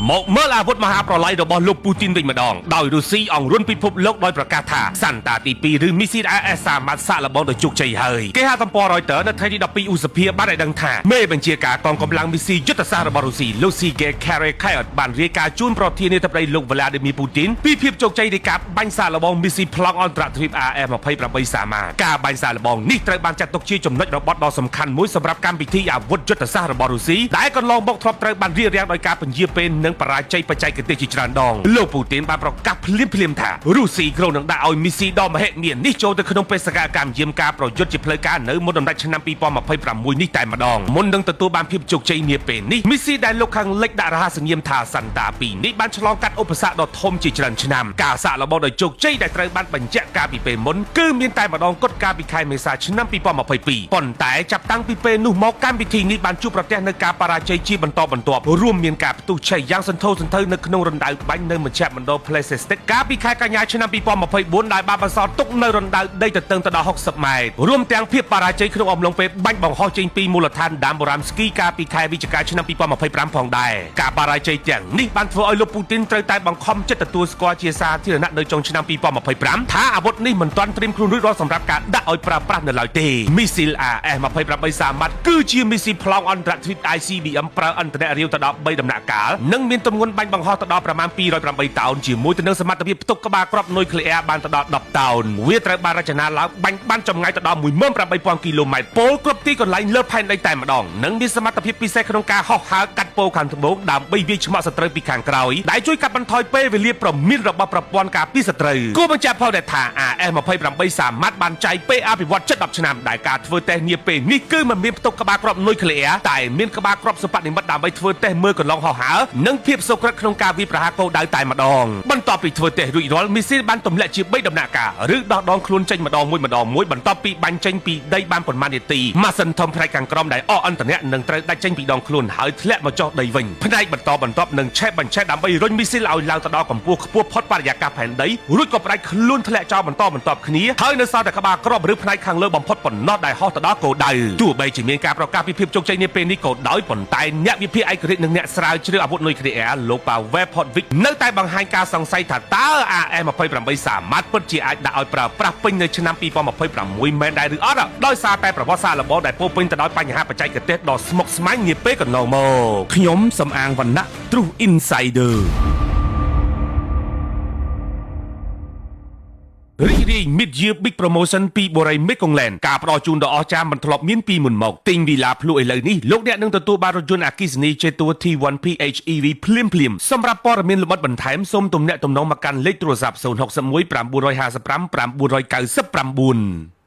មកមើលអាវុធមហាប្រឡ័យរបស់លោកពូទីនវិញម្ដងដោយរុស្ស៊ីអង្រួនពិភពលោកដោយប្រកាសថាសន្តាទី2ឬមីស៊ីល IS សាមញ្ញសាក់លបងដោយជោគជ័យហើយគេហៅទំព័រ Reuters នៅថ្ងៃទី12ឧសភាបានឲ្យដឹងថាមេបញ្ជាការកងកម្លាំងមីស៊ីយុទ្ធសាស្ត្ររបស់រុស្ស៊ីលោកស៊ីហ្គេខារ៉េខៃអតបានរាយការណ៍ជូនប្រធានាធិបតីលោក Vladimir Putin ពីភាពជោគជ័យនៃការបាញ់សាក់លបងមីស៊ីប្លង់អន្តរជាតិ AS-28 សាមាការបាញ់សាក់លបងនេះត្រូវបានចាត់ទុកជាចំណុចរបត់ដ៏សំខាន់មួយសម្រាប់កម្មវិធីអាវុធយុទ្ធសាស្ត្ររបស់រុស្ស៊ីដែលកន្លងមកធ្លាប់ត្រូវបានរៀបរៀងដោយការពន្យាពេលនិងបរាជ័យបច្ចេកទេសជាច្រើនដងលោកពូទីនបានប្រកាសភ្លាមៗថារុស្ស៊ីគ្រោងនឹងដាក់ឲ្យមីស៊ីដ៏មហិមានេះចូលទៅក្នុងបេសកកម្មយាមការប្រយុទ្ធជាផ្លូវការនៅមុនដំណាច់ឆ្នាំ2026នេះតែម្ដងមុននឹងទទួលបានភាពជោគជ័យនាពេលនេះមីស៊ីដែលលោកខាងលិចដាក់រហស្សនាមថាសន្តា2នេះបានឆ្លងកាត់ឧបសគ្គដ៏ធំជាច្រើនឆ្នាំការសាកល្បងដោយជោគជ័យដែលត្រូវបានបញ្ជាក់កាលពីពេលមុនគឺមានតែម្ដងគត់កាលពីខែមេសាឆ្នាំ2022ប៉ុន្តែចាប់តាំងពីពេលនោះមកកម្មវិធីនេះបានជួបប្រទះនូវការបរាជ័យជាបន្តបន្ទាប់រួមមានការផ្ទុះឆេះយ៉ាងសន្ធោសន្ធៅនៅក្នុងរណ្ដៅបាញ់នៅមជ្ឈមណ្ឌល Placetic កាលពីខែកញ្ញាឆ្នាំ2024ដែលបានបន្សល់ទុកនៅរណ្ដៅដីទទឹងទៅដល់60ម៉ែត្ររួមទាំងភាពបរាជ័យក្នុងអំឡុងពេលបាញ់បង្ហោះចេញពីមូលដ្ឋានដាមបូរ៉ាមស្គីកាលពីខែវិច្ឆិកាឆ្នាំ2025ផងដែរការបរាជ័យទាំងនេះបានធ្វើឲ្យលោកពូទីនត្រូវតែបង្ខំចិត្តទទួលស្គាល់ជាសាធារណៈនៅចុងឆ្នាំ2025ថាអាវុធនេះមិនទាន់ត្រៀមខ្លួនរួចរាល់សម្រាប់ការដាក់ឲ្យប្រើប្រាស់នៅឡើយទេមីស៊ីល AS-28 សាមាត់គឺជាមីស៊ីប្លង់អន្តរជាតិ ICBM ប្រើអន្តររាវទៅដល់3ដំណាក់កាលនិងមានទម្ងន់បាញ់បង្ហោះទៅដល់ប្រមាណ208តោនជាមួយទៅនឹងសមត្ថភាពផ្ទុកក្បាលគ្រាប់នុយក្លេអ៊ែរបានទៅដល់10តោនវាត្រូវបានរចនាឡើងបាញ់បានចម្ងាយទៅដល់ 18000 គីឡូម៉ែត្រពោលគ្រប់ទីកន្លែងលើផែនដីតែម្ដងនិងមានសមត្ថភាពពិសេសក្នុងការហោះហើរកាត់ពោខាងត្បូងដើម្បីវាយឆ្មក់សត្រូវពីខាងក្រោយដែលជួយកាត់បន្ថយពេលវេលាប្រមានរបស់ប្រព័ន្ធការពារសត្រូវគួរបញ្ជាក់ផងដែរថា AS-28 សាមាត់បានចែកពេលអភិវឌ្ឍជិត10ឆ្នាំដែលការធ្វើតេស្តនាពេលនេះគឺមិនមានផ្ទុកក្បាលគ្រាប់នុយក្លេអ៊ែរតែមានក្បាលគ្រាប់សិប្បនិមិត្តដើម្បីធ្វើតេស្តមើលកន្លងហោះហើរនិងភាពសុក្រឹតក្នុងការវាយប្រហារគោលដៅតែម្ដងបន្ទាប់ពីធ្វើតេស្តរួចរាល់មីស៊ីលបានទម្លាក់ជា3ដំណាក់កាលឬដោះដងខ្លួនចេញម្ដងមួយបន្ទាប់ពីបាញ់ចេញពីដីបានប៉ុន្មាននាទីម៉ាស៊ីនធំផ្នែកខាងក្រោមដែលអកអន្តរនឹងត្រូវដាច់ចេញពីដងខ្លួនហើយធ្លាក់មកចុះដីវិញផ្នែកបន្តបន្ទាប់នឹងឆេះបញ្ឆេះដើម្បីរុញមីស៊ីលឲ្យឡើងទៅដល់កម្ពស់ខ្ពស់ផុតបរិយាកាសផែនដីរួចក៏ផ្ដាច់ខ្លួនធ្លាក់ចោលបន្តបន្ទាប់គ្នាហើយនៅសល់តែក្បាលគ្រាប់ឬផ្នែកខាងលើបំផុតប៉ុណ្ណោះដែលហោះទៅដល់គោលដៅទោះបីជាមានការប្រកាសពីភាពជោគជ័យនាពេលនេះក៏ដោយប៉ុន្តែអ្នកវិភាគឯករាជ្យនិងអ្នកស្រាវជ្រាវអាវុធនុយក្លេអ៊ែរលោកប៉ាវ៉ែល ផតវិកនៅតែបង្ហាញការសង្ស័យថាតើ AS-28 សាមាត់ពិតជាអាចដាក់ឲ្យប្រើប្រាស់ពេញនៅឆ្នាំ2026មែនដែរឬអត់ដោយសារតែប្រវត្តិសាស្ត្ររបស់ដែលពោពេញទៅដោយបញ្ហាបច្ចេកទេសដ៏ស្មុគស្មាញនាពេលកន្លងមកខ្ញុំសំអាងវណ្ណៈ True Insiderរីករាយ Mid Year Big Promotion ពីបូរី Mekongland ការផ្ដល់ជូនដ៏អស្ចារ្យមិនធ្លាប់មានពីមុនមកទិញវីឡាភ្លុកឥឡូវនេះលោកអ្នកនឹងទទួលបានរថយន្តអគ្គិសនី Jetor T1 PHEV ភ្លាមសម្រាប់ព័ត៌មានលម្អិតបន្ថែមសូមទំនាក់ទំនងមកកាន់លេខទូរស័ព្ទ061 955 999